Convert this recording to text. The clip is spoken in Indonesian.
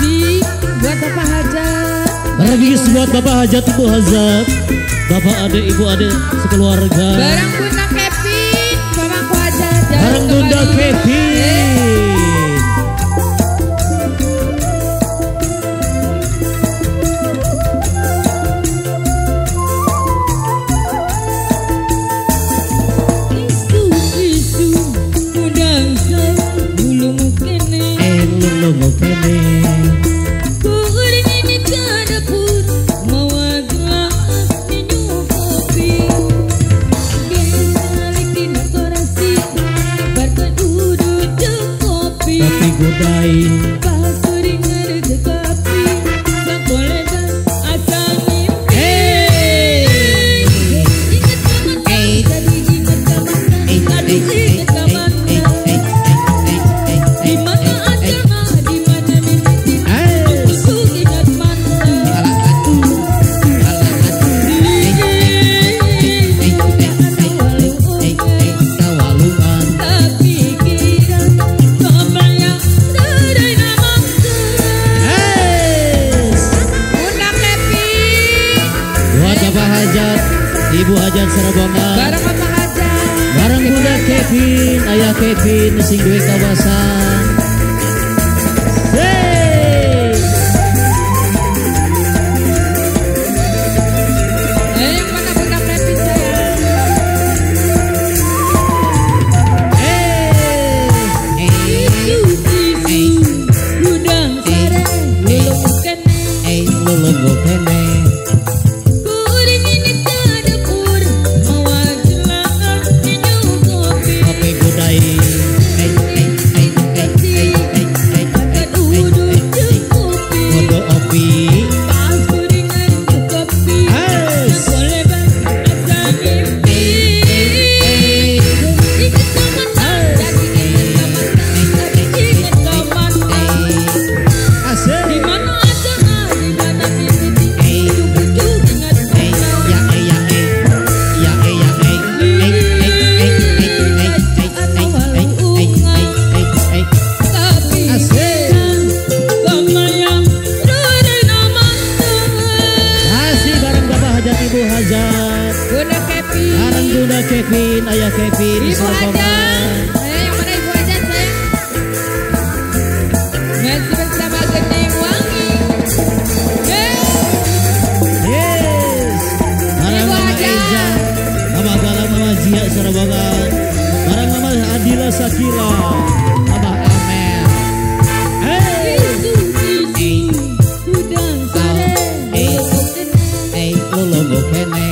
Bigis buat Bapak Hajat. Barang bigis buat Bapak Hajat, Ibu Hajat, Bapak adik, Ibu adik sekeluarga. Barang Bunda Kevin, Mamaku Hajat. Barang Bunda Kevin. Godai pasuri ngerti kopi tak boleh dan asal mimpi. Ingat kapan tadi ingat kapan tadi ingat kapan di mana ada di mana mimpi aku ingat mantan tapi kira kabarnya Bapak Hajat, Ibu Hajat Serabongan. Barang Bapak Hajat, barang Bunda Kevin, Ayah Kevin sing duwe kawasan. Hey, mana Bunda Kevin sayang? Udang sare, lulung kene, lulung kene. Ibu Hajat, Bunda Kevin, barang Bunda Kevin, Ayah Kevin, Ibu Hajat, yang mana Ibu Hajat sayang? Masih bersama Gening Wangi. Yes, barang Mama Eza, Mama Galang, Mama Zia Sarabangan, barang Mama Adila Sakila, Mama Amel. Udang sare, lulung kene.